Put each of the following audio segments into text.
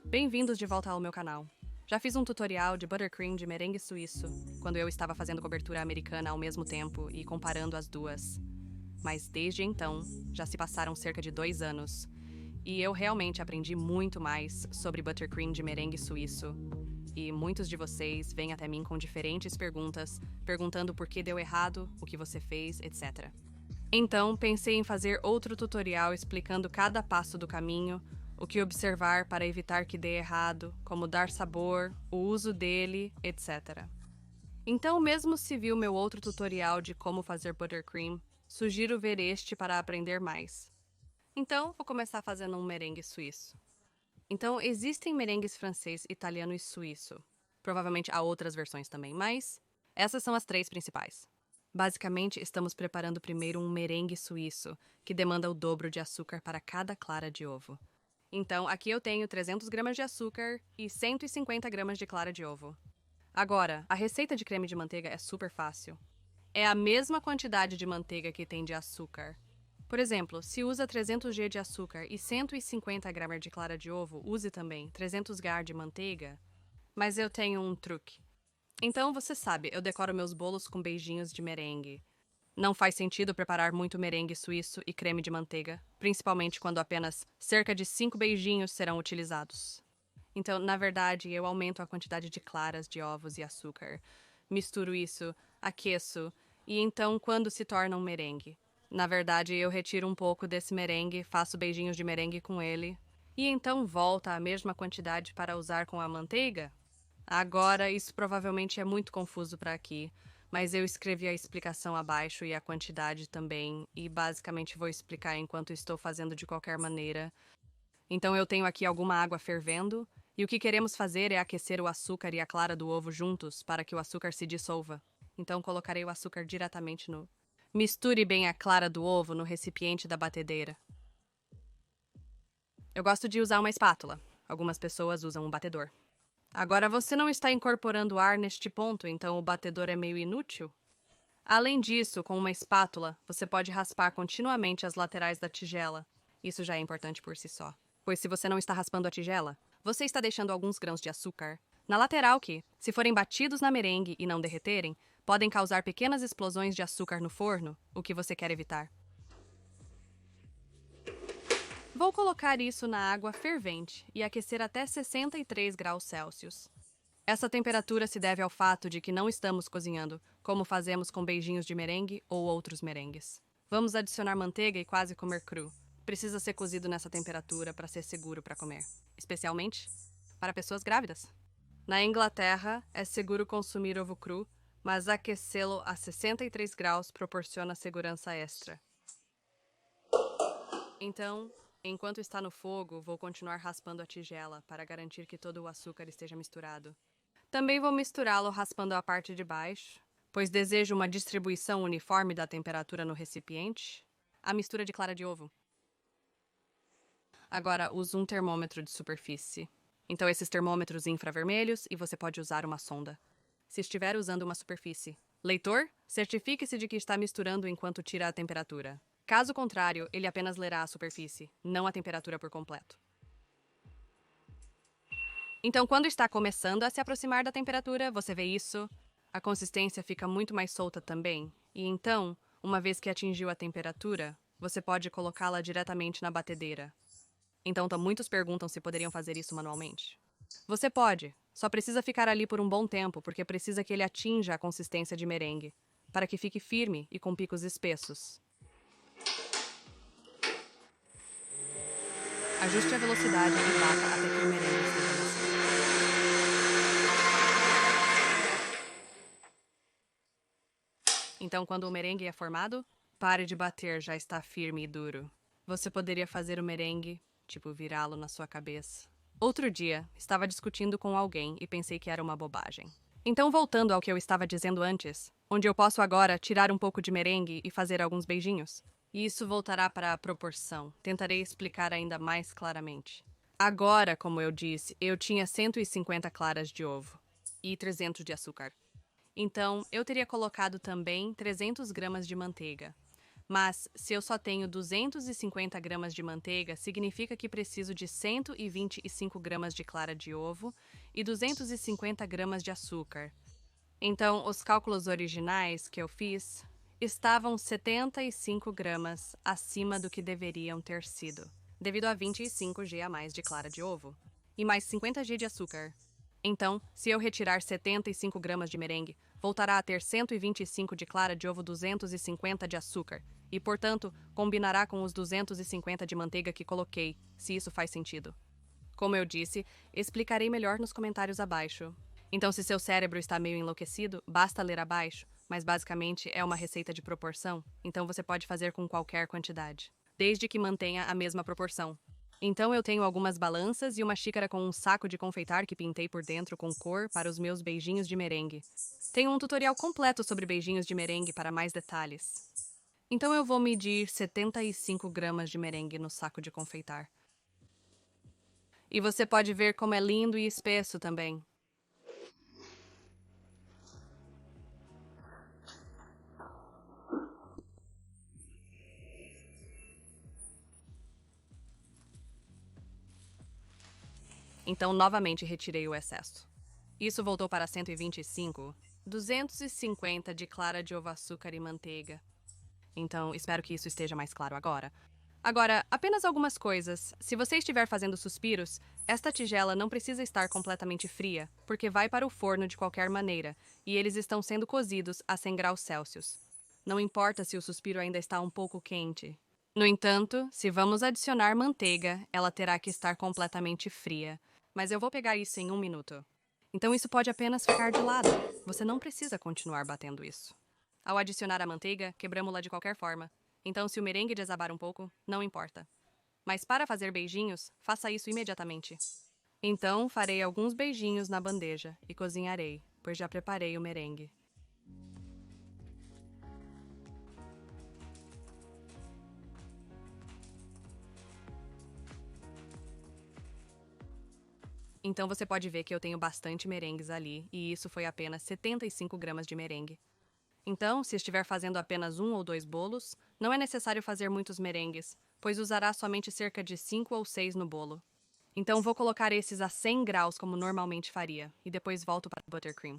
Bem-vindos de volta ao meu canal. Já fiz um tutorial de buttercream de merengue suíço, quando eu estava fazendo cobertura americana ao mesmo tempo e comparando as duas. Mas desde então, já se passaram cerca de 2 anos, e eu realmente aprendi muito mais sobre buttercream de merengue suíço. E muitos de vocês vêm até mim com diferentes perguntas, perguntando por que deu errado, o que você fez, etc. Então, pensei em fazer outro tutorial explicando cada passo do caminho, o que observar para evitar que dê errado, como dar sabor, o uso dele, etc. Então, mesmo se viu meu outro tutorial de como fazer buttercream, sugiro ver este para aprender mais. Então, vou começar fazendo um merengue suíço. Então, existem merengues francês, italiano e suíço. Provavelmente há outras versões também, mas essas são as 3 principais. Basicamente, estamos preparando primeiro um merengue suíço, que demanda o dobro de açúcar para cada clara de ovo. Então, aqui eu tenho 300 gramas de açúcar e 150 gramas de clara de ovo. Agora, a receita de creme de manteiga é super fácil. É a mesma quantidade de manteiga que tem de açúcar. Por exemplo, se usa 300 g de açúcar e 150 gramas de clara de ovo, use também 300 g de manteiga. Mas eu tenho um truque. Então, você sabe, eu decoro meus bolos com beijinhos de merengue. Não faz sentido preparar muito merengue suíço e creme de manteiga, principalmente quando apenas cerca de 5 beijinhos serão utilizados. Então, na verdade, eu aumento a quantidade de claras de ovos e açúcar. Misturo isso, aqueço, e então quando se torna um merengue. Na verdade, eu retiro um pouco desse merengue, faço beijinhos de merengue com ele, e então volta a mesma quantidade para usar com a manteiga? Agora, isso provavelmente é muito confuso para aqui, mas eu escrevi a explicação abaixo e a quantidade também, e basicamente vou explicar enquanto estou fazendo de qualquer maneira. Então eu tenho aqui alguma água fervendo, e o que queremos fazer é aquecer o açúcar e a clara do ovo juntos para que o açúcar se dissolva. Então colocarei o açúcar diretamente no... Misture bem a clara do ovo no recipiente da batedeira. Eu gosto de usar uma espátula. Algumas pessoas usam um batedor. Agora, você não está incorporando ar neste ponto, então o batedor é meio inútil? Além disso, com uma espátula, você pode raspar continuamente as laterais da tigela. Isso já é importante por si só. Pois se você não está raspando a tigela, você está deixando alguns grãos de açúcar na lateral que, se forem batidos na merengue e não derreterem, podem causar pequenas explosões de açúcar no forno, o que você quer evitar. Vou colocar isso na água fervente e aquecer até 63 graus Celsius. Essa temperatura se deve ao fato de que não estamos cozinhando, como fazemos com beijinhos de merengue ou outros merengues. Vamos adicionar manteiga e quase comer cru. Precisa ser cozido nessa temperatura para ser seguro para comer, especialmente para pessoas grávidas. Na Inglaterra, é seguro consumir ovo cru, mas aquecê-lo a 63 graus proporciona segurança extra. Então, enquanto está no fogo, vou continuar raspando a tigela para garantir que todo o açúcar esteja misturado. Também vou misturá-lo raspando a parte de baixo, pois desejo uma distribuição uniforme da temperatura no recipiente. A mistura de clara de ovo. Agora, uso um termômetro de superfície. Então, esses termômetros infravermelhos e você pode usar uma sonda. Se estiver usando uma superfície. Leitor, certifique-se de que está misturando enquanto tira a temperatura. Caso contrário, ele apenas lerá a superfície, não a temperatura por completo. Então, quando está começando a se aproximar da temperatura, você vê isso, a consistência fica muito mais solta também. E então, uma vez que atingiu a temperatura, você pode colocá-la diretamente na batedeira. Então, muitos perguntam se poderiam fazer isso manualmente. Você pode, só precisa ficar ali por um bom tempo, porque precisa que ele atinja a consistência de merengue, para que fique firme e com picos espessos. Ajuste a velocidade e bata até que o merengue esteja macio. Então, quando o merengue é formado, pare de bater, já está firme e duro. Você poderia fazer o merengue, tipo virá-lo na sua cabeça. Outro dia, estava discutindo com alguém e pensei que era uma bobagem. Então, voltando ao que eu estava dizendo antes, onde eu posso agora tirar um pouco de merengue e fazer alguns beijinhos. E isso voltará para a proporção. Tentarei explicar ainda mais claramente. Agora, como eu disse, eu tinha 150 claras de ovo e 300 de açúcar. Então, eu teria colocado também 300 gramas de manteiga. Mas, se eu só tenho 250 gramas de manteiga, significa que preciso de 125 gramas de clara de ovo e 250 gramas de açúcar. Então, os cálculos originais que eu fiz estavam 75 gramas acima do que deveriam ter sido, devido a 25 g a mais de clara de ovo e mais 50 g de açúcar. Então, se eu retirar 75 gramas de merengue, voltará a ter 125 de clara de ovo, 250 de açúcar, e, portanto, combinará com os 250 de manteiga que coloquei, se isso faz sentido. Como eu disse, explicarei melhor nos comentários abaixo. Então, se seu cérebro está meio enlouquecido, basta ler abaixo, mas basicamente é uma receita de proporção, então você pode fazer com qualquer quantidade, desde que mantenha a mesma proporção. Então eu tenho algumas balanças e uma xícara com um saco de confeitar que pintei por dentro com cor para os meus beijinhos de merengue. Tenho um tutorial completo sobre beijinhos de merengue para mais detalhes. Então eu vou medir 75 gramas de merengue no saco de confeitar. E você pode ver como é lindo e espesso também. Então novamente retirei o excesso. Isso voltou para 125, 250 de clara de ovo, açúcar e manteiga. Então, espero que isso esteja mais claro agora. Agora, apenas algumas coisas. Se você estiver fazendo suspiros, esta tigela não precisa estar completamente fria, porque vai para o forno de qualquer maneira, e eles estão sendo cozidos a 100 graus Celsius. Não importa se o suspiro ainda está um pouco quente. No entanto, se vamos adicionar manteiga, ela terá que estar completamente fria. Mas eu vou pegar isso em 1 minuto. Então isso pode apenas ficar de lado. Você não precisa continuar batendo isso. Ao adicionar a manteiga, quebramos-la de qualquer forma. Então, se o merengue desabar um pouco, não importa. Mas para fazer beijinhos, faça isso imediatamente. Então, farei alguns beijinhos na bandeja e cozinharei, pois já preparei o merengue. Então você pode ver que eu tenho bastante merengues ali, e isso foi apenas 75 gramas de merengue. Então, se estiver fazendo apenas 1 ou 2 bolos, não é necessário fazer muitos merengues, pois usará somente cerca de 5 ou 6 no bolo. Então vou colocar esses a 100 graus como normalmente faria, e depois volto para o buttercream.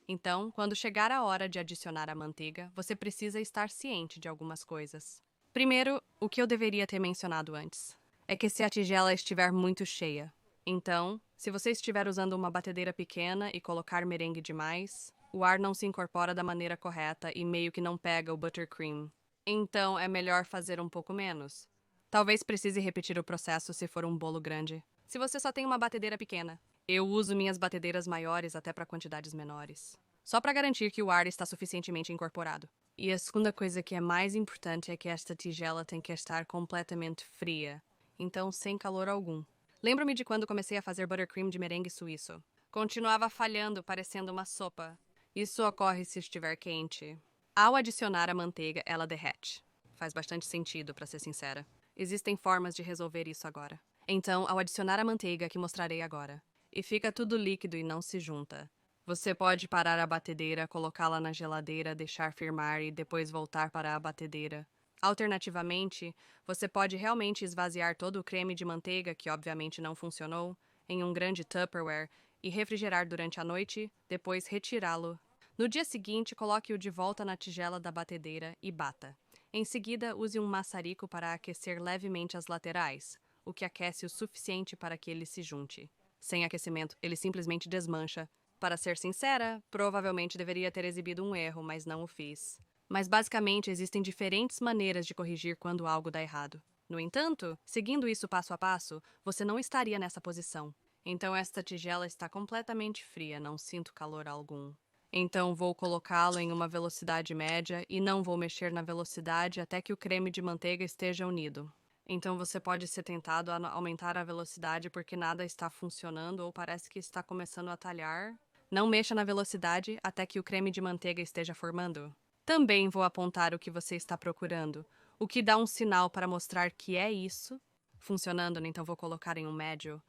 Então, quando chegar a hora de adicionar a manteiga, você precisa estar ciente de algumas coisas. Primeiro, o que eu deveria ter mencionado antes, é que se a tigela estiver muito cheia. Então, se você estiver usando uma batedeira pequena e colocar merengue demais, o ar não se incorpora da maneira correta e meio que não pega o buttercream. Então, é melhor fazer um pouco menos. Talvez precise repetir o processo se for um bolo grande. Se você só tem uma batedeira pequena, eu uso minhas batedeiras maiores até para quantidades menores, só para garantir que o ar está suficientemente incorporado. E a segunda coisa que é mais importante é que esta tigela tem que estar completamente fria, então sem calor algum. Lembro-me de quando comecei a fazer buttercream de merengue suíço. Continuava falhando, parecendo uma sopa. Isso ocorre se estiver quente. Ao adicionar a manteiga, ela derrete. Faz bastante sentido, para ser sincera. Existem formas de resolver isso agora. Então, ao adicionar a manteiga, que mostrarei agora, e fica tudo líquido e não se junta, você pode parar a batedeira, colocá-la na geladeira, deixar firmar e depois voltar para a batedeira. Alternativamente, você pode realmente esvaziar todo o creme de manteiga, que obviamente não funcionou, em um grande Tupperware e refrigerar durante a noite, depois retirá-lo. No dia seguinte, coloque-o de volta na tigela da batedeira e bata. Em seguida, use um maçarico para aquecer levemente as laterais, o que aquece o suficiente para que ele se junte. Sem aquecimento, ele simplesmente desmancha. Para ser sincera, provavelmente deveria ter exibido um erro, mas não o fiz. Mas basicamente existem diferentes maneiras de corrigir quando algo dá errado. No entanto, seguindo isso passo a passo, você não estaria nessa posição. Então esta tigela está completamente fria, não sinto calor algum. Então vou colocá-lo em uma velocidade média e não vou mexer na velocidade até que o creme de manteiga esteja unido. Então você pode ser tentado a aumentar a velocidade porque nada está funcionando ou parece que está começando a talhar. Não mexa na velocidade até que o creme de manteiga esteja formando. Também vou apontar o que você está procurando, o que dá um sinal para mostrar que é isso. Funcionando, então vou colocar em um médio.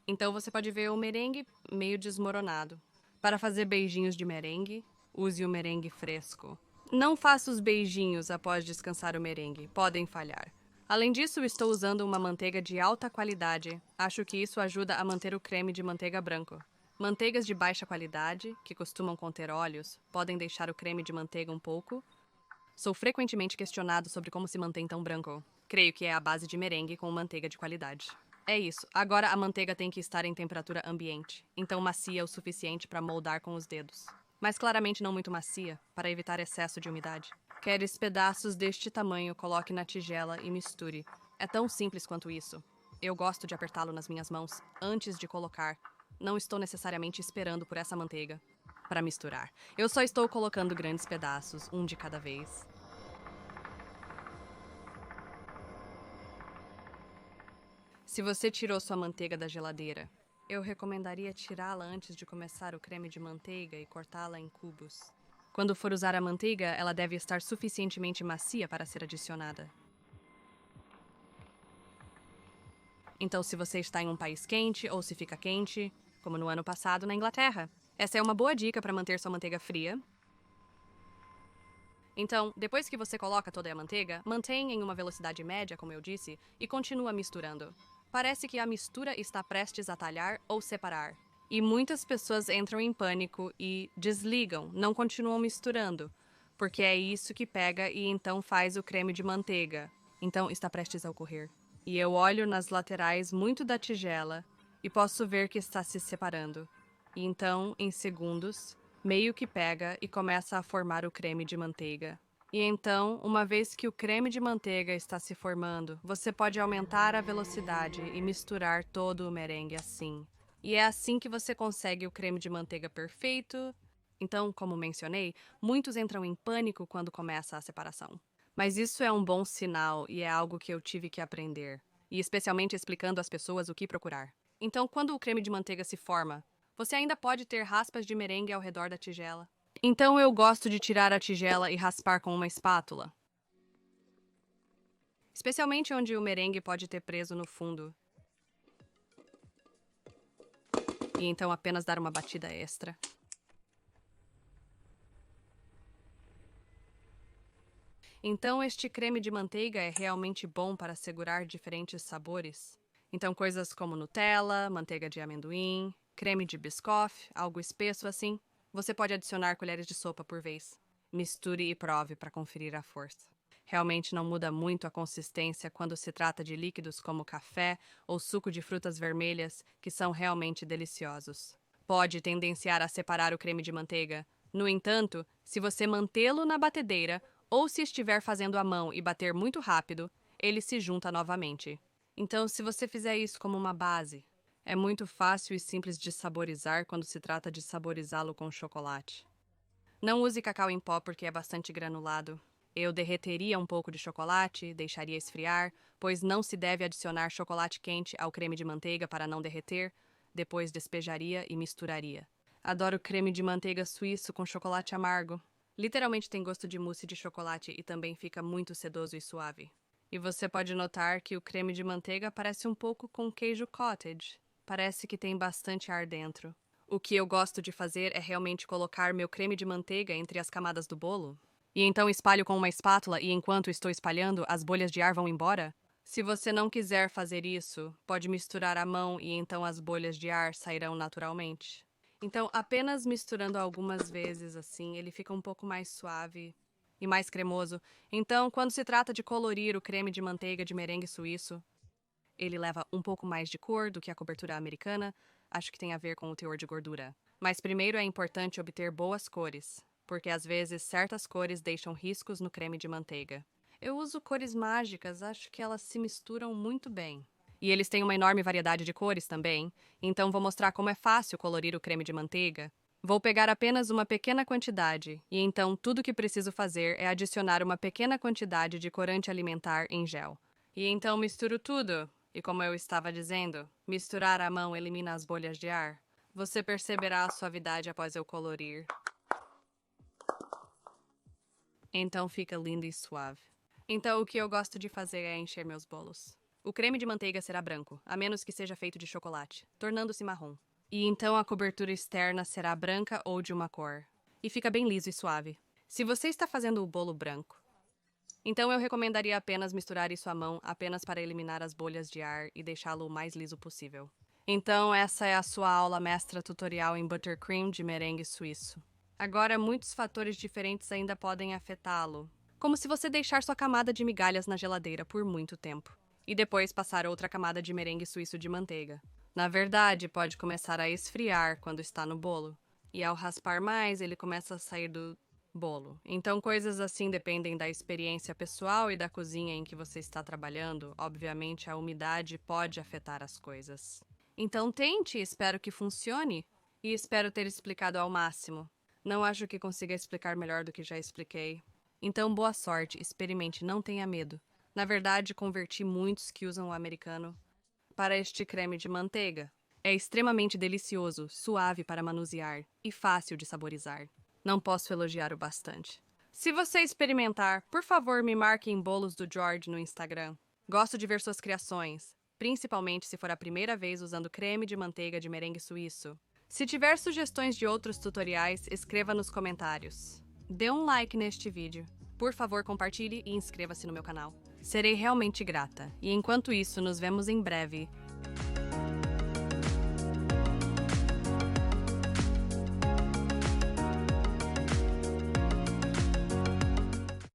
Então você pode ver o merengue meio desmoronado. Para fazer beijinhos de merengue, use o merengue fresco. Não faça os beijinhos após descansar o merengue, podem falhar. Além disso, estou usando uma manteiga de alta qualidade. Acho que isso ajuda a manter o creme de manteiga branco. Manteigas de baixa qualidade, que costumam conter óleos, podem deixar o creme de manteiga um pouco. Sou frequentemente questionado sobre como se mantém tão branco. Creio que é a base de merengue com manteiga de qualidade. É isso. Agora a manteiga tem que estar em temperatura ambiente, então macia o suficiente para moldar com os dedos. Mas claramente não muito macia, para evitar excesso de umidade. Queres pedaços deste tamanho, coloque na tigela e misture. É tão simples quanto isso. Eu gosto de apertá-lo nas minhas mãos antes de colocar. Não estou necessariamente esperando por essa manteiga para misturar. Eu só estou colocando grandes pedaços, um de cada vez. Se você tirou sua manteiga da geladeira, eu recomendaria tirá-la antes de começar o creme de manteiga e cortá-la em cubos. Quando for usar a manteiga, ela deve estar suficientemente macia para ser adicionada. Então, se você está em um país quente ou se fica quente, como no ano passado na Inglaterra, essa é uma boa dica para manter sua manteiga fria. Então, depois que você coloca toda a manteiga, mantenha em uma velocidade média, como eu disse, e continua misturando. Parece que a mistura está prestes a talhar ou separar. E muitas pessoas entram em pânico e desligam, não continuam misturando, porque é isso que pega e então faz o creme de manteiga. Então, está prestes a ocorrer. E eu olho nas laterais muito da tigela e posso ver que está se separando. E então, em segundos, meio que pega e começa a formar o creme de manteiga. E então, uma vez que o creme de manteiga está se formando, você pode aumentar a velocidade e misturar todo o merengue assim. E é assim que você consegue o creme de manteiga perfeito. Então, como mencionei, muitos entram em pânico quando começa a separação. Mas isso é um bom sinal e é algo que eu tive que aprender, e especialmente explicando às pessoas o que procurar. Então, quando o creme de manteiga se forma, você ainda pode ter raspas de merengue ao redor da tigela. Então eu gosto de tirar a tigela e raspar com uma espátula, especialmente onde o merengue pode ter preso no fundo. E então apenas dar uma batida extra. Então este creme de manteiga é realmente bom para segurar diferentes sabores. Então coisas como Nutella, manteiga de amendoim, creme de biscoff, algo espesso assim. Você pode adicionar colheres de sopa por vez. Misture e prove para conferir a força. Realmente não muda muito a consistência quando se trata de líquidos como café ou suco de frutas vermelhas, que são realmente deliciosos. Pode tendenciar a separar o creme de manteiga. No entanto, se você mantê-lo na batedeira ou se estiver fazendo à mão e bater muito rápido, ele se junta novamente. Então, se você fizer isso como uma base, é muito fácil e simples de saborizar quando se trata de saborizá-lo com chocolate. Não use cacau em pó porque é bastante granulado. Eu derreteria um pouco de chocolate, deixaria esfriar, pois não se deve adicionar chocolate quente ao creme de manteiga para não derreter, depois despejaria e misturaria. Adoro creme de manteiga suíço com chocolate amargo. Literalmente tem gosto de mousse de chocolate e também fica muito sedoso e suave. E você pode notar que o creme de manteiga parece um pouco com queijo cottage. Parece que tem bastante ar dentro. O que eu gosto de fazer é realmente colocar meu creme de manteiga entre as camadas do bolo. E então espalho com uma espátula e enquanto estou espalhando, as bolhas de ar vão embora? Se você não quiser fazer isso, pode misturar à mão e então as bolhas de ar sairão naturalmente. Então, apenas misturando algumas vezes assim, ele fica um pouco mais suave e mais cremoso. Então, quando se trata de colorir o creme de manteiga de merengue suíço, ele leva um pouco mais de cor do que a cobertura americana. Acho que tem a ver com o teor de gordura. Mas primeiro é importante obter boas cores, porque às vezes certas cores deixam riscos no creme de manteiga. Eu uso cores mágicas, acho que elas se misturam muito bem. E eles têm uma enorme variedade de cores também, então vou mostrar como é fácil colorir o creme de manteiga. Vou pegar apenas uma pequena quantidade, e então tudo que preciso fazer é adicionar uma pequena quantidade de corante alimentar em gel. E então misturo tudo. E como eu estava dizendo, misturar à mão elimina as bolhas de ar. Você perceberá a suavidade após eu colorir. Então fica lindo e suave. Então o que eu gosto de fazer é encher meus bolos. O creme de manteiga será branco, a menos que seja feito de chocolate, tornando-se marrom. E então a cobertura externa será branca ou de uma cor. e fica bem liso e suave. Se você está fazendo o bolo branco, então eu recomendaria apenas misturar isso à mão, apenas para eliminar as bolhas de ar e deixá-lo o mais liso possível. Então essa é a sua aula mestra tutorial em buttercream de merengue suíço. Agora, muitos fatores diferentes ainda podem afetá-lo, como se você deixar sua camada de migalhas na geladeira por muito tempo e depois passar outra camada de merengue suíço de manteiga. Na verdade, pode começar a esfriar quando está no bolo, e ao raspar mais, ele começa a sair do bolo. Então, coisas assim dependem da experiência pessoal e da cozinha em que você está trabalhando. Obviamente, a umidade pode afetar as coisas. Então, tente, espero que funcione, e espero ter explicado ao máximo. Não acho que consiga explicar melhor do que já expliquei. Então, boa sorte, experimente, não tenha medo. Na verdade, converti muitos que usam o americano para este creme de manteiga. É extremamente delicioso, suave para manusear e fácil de saborizar. Não posso elogiar o bastante. Se você experimentar, por favor me marque em Bolos do George no Instagram. Gosto de ver suas criações, principalmente se for a primeira vez usando creme de manteiga de merengue suíço. Se tiver sugestões de outros tutoriais, escreva nos comentários. Dê um like neste vídeo. Por favor, compartilhe e inscreva-se no meu canal. Serei realmente grata. E enquanto isso, nos vemos em breve